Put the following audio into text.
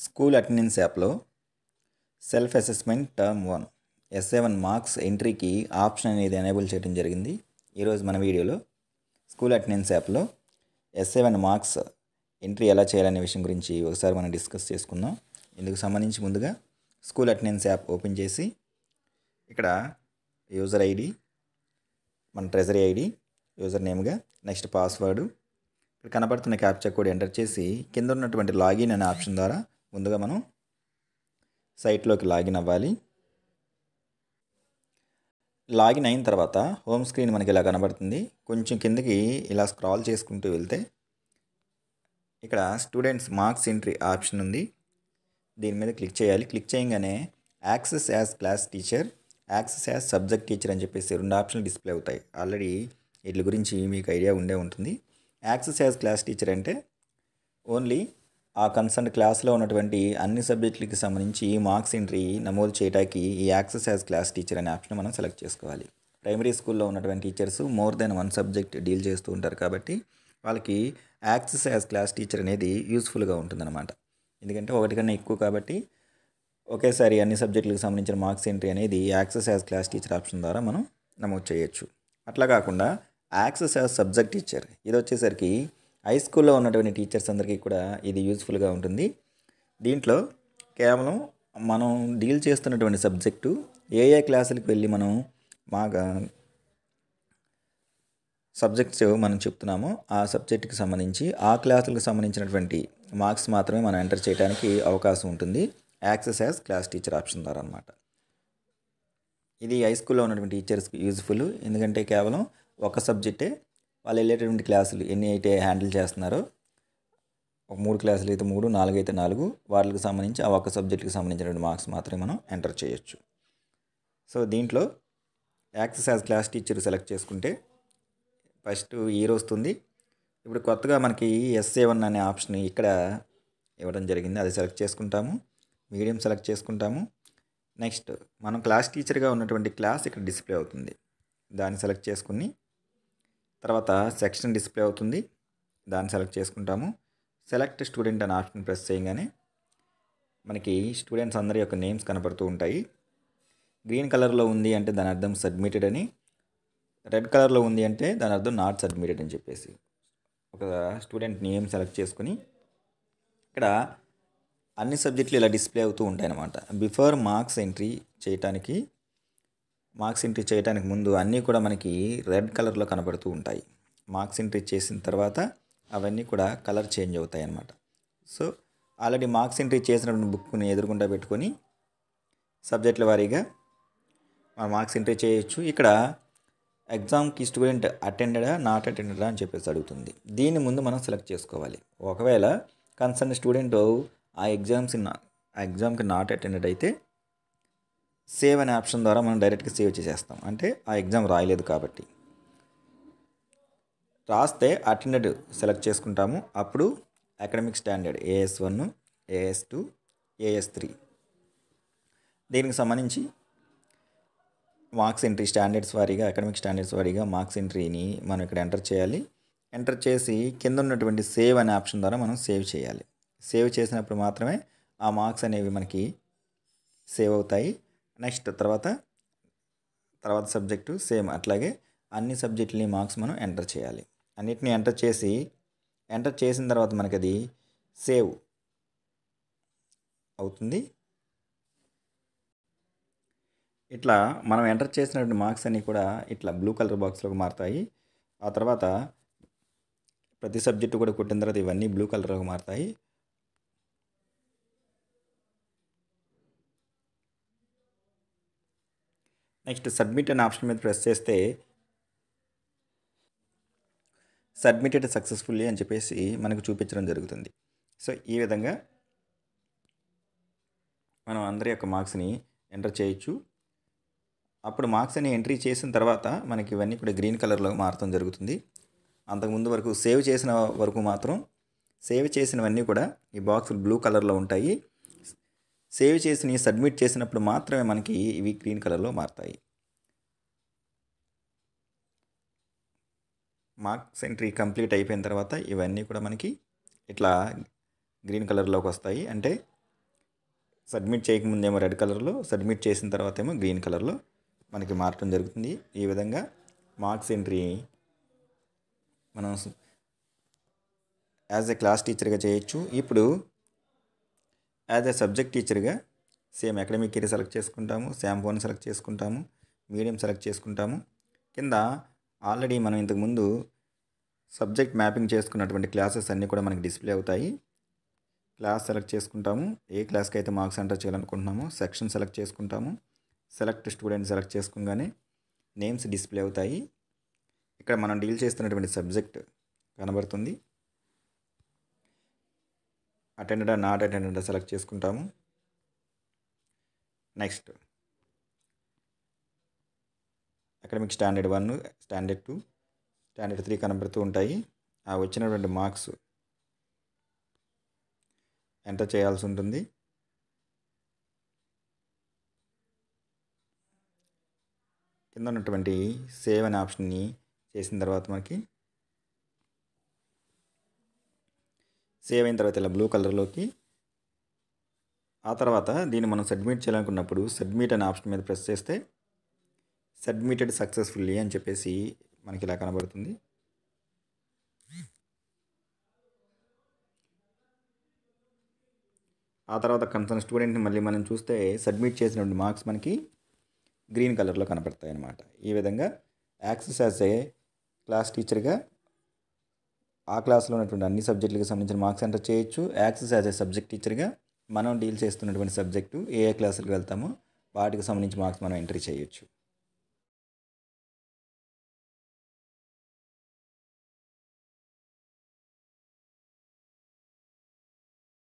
School attendance యాప్లో self assessment term 1 ఎస్ఏ1 marks ఎంట్రీకి ఆప్షన్ అనేది ఎనేబుల్ చేయడం జరిగింది. ఈరోజు మన వీడియోలో స్కూల్ అటెండెన్స్ యాప్లో ఎస్ఏ1 మార్క్స్ ఎంట్రీ ఎలా చేయాలనే విషయం గురించి ఒకసారి మనం డిస్కస్ చేసుకుందాం. ఇందుకు సంబంధించి ముందుగా స్కూల్ అటెండెన్స్ యాప్ ఓపెన్ చేసి ఇక్కడ యూజర్ ఐడి, మన ట్రెజరీ ఐడి, యూజర్ నేమ్గా, నెక్స్ట్ పాస్వర్డు, ఇక్కడ కనబడుతున్న క్యాప్చా కోడ్ ఎంటర్ చేసి కింద ఉన్నటువంటి లాగిన్ అనే ఆప్షన్ ద్వారా ముందుగా మనం సైట్లోకి లాగిన్ అవ్వాలి. లాగిన్ అయిన తర్వాత హోమ్ స్క్రీన్ మనకి ఇలా కనబడుతుంది. కొంచెం కిందకి ఇలా స్క్రాల్ చేసుకుంటూ వెళ్తే ఇక్కడ స్టూడెంట్స్ మార్క్స్ ఎంట్రీ ఆప్షన్ ఉంది. దీని మీద క్లిక్ చేయాలి. క్లిక్ చేయగానే access as class teacher, access as subject teacher అని చెప్పేసి రెండు ఆప్షన్లు డిస్ప్లే అవుతాయి. ఆల్రెడీ వీటి గురించి మీకు ఐడియా ఉండే ఉంటుంది. యాక్సెస్ యాజ్ క్లాస్ టీచర్ అంటే ఓన్లీ ఆ కన్సర్న్ క్లాస్లో ఉన్నటువంటి అన్ని సబ్జెక్టులకి సంబంధించి మార్క్స్ ఎంట్రీ నమోదు చేయడానికి ఈ యాక్సెస్ యాజ్ క్లాస్ టీచర్ అనే ఆప్షన్ మనం సెలెక్ట్ చేసుకోవాలి. ప్రైమరీ స్కూల్లో ఉన్నటువంటి teachers more than one subject deal చేస్తూ ఉంటారు కాబట్టి వాళ్ళకి యాక్సెస్ యాజ్ క్లాస్ టీచర్ అనేది యూస్ఫుల్గా ఉంటుందన్నమాట. ఎందుకంటే ఒకటి కన్నా ఎక్కువ కాబట్టి ఒకేసారి అన్ని సబ్జెక్టులకు సంబంధించిన మార్క్స్ ఎంట్రీ అనేది access as class teacher option ద్వారా మనం నమోదు చేయొచ్చు. అట్లా కాకుండా యాక్సెస్ యాజ్ సబ్జెక్ట్ టీచర్ ఇది వచ్చేసరికి హై స్కూల్లో ఉన్నటువంటి టీచర్స్ అందరికీ కూడా ఇది యూస్ఫుల్గా ఉంటుంది. దీంట్లో కేవలం మనం డీల్ చేస్తున్నటువంటి సబ్జెక్టు ఏ క్లాసులకు వెళ్ళి మనం బాగా సబ్జెక్ట్స్ మనం చెప్తున్నామో ఆ సబ్జెక్టుకి సంబంధించి ఆ క్లాసులకు సంబంధించినటువంటి మార్క్స్ మాత్రమే మనం ఎంటర్ చేయడానికి అవకాశం ఉంటుంది access as class teacher option ద్వారా అన్నమాట. ఇది హై స్కూల్లో ఉన్నటువంటి టీచర్స్కి యూజ్ఫుల్. ఎందుకంటే కేవలం ఒక సబ్జెక్టే వాళ్ళు వెళ్ళేటటువంటి క్లాసులు ఎన్ని అయితే హ్యాండిల్ చేస్తున్నారో, ఒక 3 క్లాసులు అయితే 3, 4 అయితే 4, వాళ్ళకి సంబంధించి ఆ ఒక్క సబ్జెక్టుకి సంబంధించినటువంటి మార్క్స్ మాత్రమే మనం ఎంటర్ చేయొచ్చు. సో దీంట్లో access as class teacher select చేసుకుంటే ఫస్ట్ ఇయర్ వస్తుంది. ఇప్పుడు కొత్తగా మనకి ఎస్ఏ1 అనే ఆప్షన్ ఇక్కడ ఇవ్వడం జరిగింది. అది సెలెక్ట్ చేసుకుంటాము. మీడియం సెలెక్ట్ చేసుకుంటాము. నెక్స్ట్ మనం క్లాస్ టీచర్గా ఉన్నటువంటి క్లాస్ ఇక్కడ డిస్ప్లే అవుతుంది. దాన్ని సెలెక్ట్ చేసుకుని తర్వాత సెక్షన్ డిస్ప్లే అవుతుంది. దాన్ని సెలెక్ట్ చేసుకుంటాము. సెలెక్ట్ స్టూడెంట్ అనే ఆప్షన్ ప్రెస్ చేయగానే మనకి స్టూడెంట్స్ అందరి యొక్క నేమ్స్ కనపడుతూ ఉంటాయి. గ్రీన్ కలర్లో ఉంది అంటే దాని అర్థం సబ్మిటెడ్ అని, రెడ్ కలర్లో ఉంది అంటే దాని అర్థం నాట్ సబ్మిటెడ్ అని చెప్పేసి ఒక స్టూడెంట్ నేమ్ సెలెక్ట్ చేసుకుని ఇక్కడ అన్ని సబ్జెక్టులు ఇలా డిస్ప్లే అవుతూ ఉంటాయి అన్నమాట. బిఫోర్ మార్క్స్ ఎంట్రీ చేయడానికి ముందు అన్నీ కూడా మనకి రెడ్ కలర్లో కనబడుతూ ఉంటాయి. మార్క్స్ ఎంట్రీ చేసిన తర్వాత అవన్నీ కూడా కలర్ చేంజ్ అవుతాయి అన్నమాట. సో ఆల్రెడీ మార్క్స్ ఎంట్రీ చేసినటువంటి బుక్ని ఎదురుకుండా పెట్టుకొని సబ్జెక్టుల వారీగా మనం మార్క్స్ ఎంట్రీ చేయొచ్చు. ఇక్కడ ఎగ్జామ్కి స్టూడెంట్ అటెండెడా నాట్ అటెండెడా అని చెప్పేసి అడుగుతుంది. దీన్ని ముందు మనం సెలెక్ట్ చేసుకోవాలి. ఒకవేళ కన్సర్న్ స్టూడెంట్ ఆ ఎగ్జామ్కి నాట్ అటెండెడ్ అయితే సేవ్ అనే ఆప్షన్ ద్వారా మనం డైరెక్ట్గా సేవ్ చేసేస్తాం. అంటే ఆ ఎగ్జామ్ రాయలేదు కాబట్టి. రాస్తే అటెండెడ్ సెలెక్ట్ చేసుకుంటాము. అప్పుడు academic standard AS1, AS2, AS3 దీనికి సంబంధించి మార్క్స్ ఎంట్రీ స్టాండర్డ్స్ వారీగా, అకాడమిక్ స్టాండర్డ్స్ వారీగా మార్క్స్ ఎంట్రీని మనం ఇక్కడ ఎంటర్ చేయాలి. ఎంటర్ చేసి కింద ఉన్నటువంటి సేవ్ అనే ఆప్షన్ ద్వారా మనం సేవ్ చేయాలి. సేవ్ చేసినప్పుడు మాత్రమే ఆ మార్క్స్ అనేవి మనకి సేవ్ అవుతాయి. నెక్స్ట్ తర్వాత సబ్జెక్టు సేమ్ అట్లాగే అన్ని సబ్జెక్టులని మార్క్స్ మనం ఎంటర్ చేయాలి. అన్నిటిని ఎంటర్ చేసిన తర్వాత మనకి అది సేవ్ అవుతుంది. ఇట్లా మనం ఎంటర్ చేసినటువంటి మార్క్స్ అన్నీ కూడా ఇట్లా బ్లూ కలర్ బాక్స్లోకి మారుతాయి. ఆ తర్వాత ప్రతి సబ్జెక్టు కూడా కొట్టిన తర్వాత ఇవన్నీ బ్లూ కలర్లోకి మారుతాయి. నెక్స్ట్ సబ్మిట్ అనే ఆప్షన్ మీద ప్రెస్ చేస్తే సబ్మిటెడ్ సక్సెస్ఫుల్లీ అని చెప్పేసి మనకు చూపించడం జరుగుతుంది. సో ఈ విధంగా మనం అందరి యొక్క మార్క్స్ని ఎంటర్ చేయొచ్చు. అప్పుడు మార్క్స్ అని ఎంట్రీ చేసిన తర్వాత మనకి ఇవన్నీ కూడా గ్రీన్ కలర్లో మారడం జరుగుతుంది. అంతకుముందు వరకు సేవ్ చేసిన వరకు మాత్రం సేవ్ చేసినవన్నీ కూడా ఈ బాక్సులు బ్లూ కలర్లో ఉంటాయి. సేవ్ చేసి సబ్మిట్ చేసినప్పుడు మాత్రమే మనకి ఇవి గ్రీన్ కలర్లో మారుతాయి. మార్క్స్ ఎంట్రీ కంప్లీట్ అయిపోయిన తర్వాత ఇవన్నీ కూడా మనకి ఇట్లా గ్రీన్ కలర్లోకి వస్తాయి. అంటే సబ్మిట్ చేయకముందేమో రెడ్ కలర్లో, సబ్మిట్ చేసిన తర్వాత ఏమో గ్రీన్ కలర్లో మనకి మారటం జరుగుతుంది. ఈ విధంగా మార్క్స్ ఎంట్రీ మనం యాజ్ ఎ క్లాస్ టీచర్గా చేయొచ్చు. ఇప్పుడు యాజ్ ఎ సబ్జెక్ట్ టీచర్గా సేమ్ అకాడమిక్ ఇయర్ సెలెక్ట్ చేసుకుంటాము, శాంప్ 1 సెలెక్ట్ చేసుకుంటాము, మీడియం సెలెక్ట్ చేసుకుంటాము. కింద ఆల్రెడీ మనం ఇంతకుముందు సబ్జెక్ట్ మ్యాపింగ్ చేసుకున్నటువంటి క్లాసెస్ అన్నీ కూడా మనకి డిస్ప్లే అవుతాయి. క్లాస్ సెలెక్ట్ చేసుకుంటాము, ఏ క్లాస్కి అయితే మార్క్స్ ఎంటర్ చేయాలనుకుంటున్నామో సెక్షన్ సెలెక్ట్ చేసుకుంటాము. సెలెక్ట్ స్టూడెంట్ సెలెక్ట్ చేసుకోగానే నేమ్స్ డిస్ప్లే అవుతాయి. ఇక్కడ మనం డీల్ చేస్తున్నటువంటి సబ్జెక్ట్ కనబడుతుంది. అటెండెడ్ నాట్ అటెండెడ్ సెలెక్ట్ చేసుకుంటాము. Next academic standard 1, standard 2, standard 3 కనబడుతూ ఉంటాయి. ఆ వచ్చినటువంటి మార్క్స్ ఎంటర్ చేయాల్సి ఉంటుంది. కింద ఉన్నటువంటి సేవ్ అనే ఆప్షన్ని చేసిన తర్వాత మనకి సేవ్ అయిన తర్వాత ఇలా బ్లూ కలర్లోకి, ఆ తర్వాత దీన్ని మనం సబ్మిట్ చేయాలనుకున్నప్పుడు సబ్మిట్ అనే ఆప్షన్ మీద ప్రెస్ చేస్తే సబ్మిటెడ్ సక్సెస్ఫుల్లీ అని చెప్పేసి మనకి ఇలా కనబడుతుంది. ఆ తర్వాత కన్సర్న్ స్టూడెంట్ని మళ్ళీ మనం చూస్తే సబ్మిట్ చేసినటువంటి మార్క్స్ మనకి గ్రీన్ కలర్లో కనపడతాయి అన్నమాట. ఈ విధంగా యాక్సెస్ యాజ్ ఏ క్లాస్ టీచర్గా ఆ క్లాస్లో ఉన్నటువంటి అన్ని సబ్జెక్టులకు సంబంధించిన మార్క్స్ ఎంటర్ చేయొచ్చు. యాక్సెస్ యాజ్ ఏ సబ్జెక్ట్ టీచర్గా మనం డీల్ చేస్తున్నటువంటి సబ్జెక్టు ఏ క్లాసులకు వెళ్తామో వాటికి సంబంధించి మార్క్స్ మనం ఎంట్రీ చేయొచ్చు.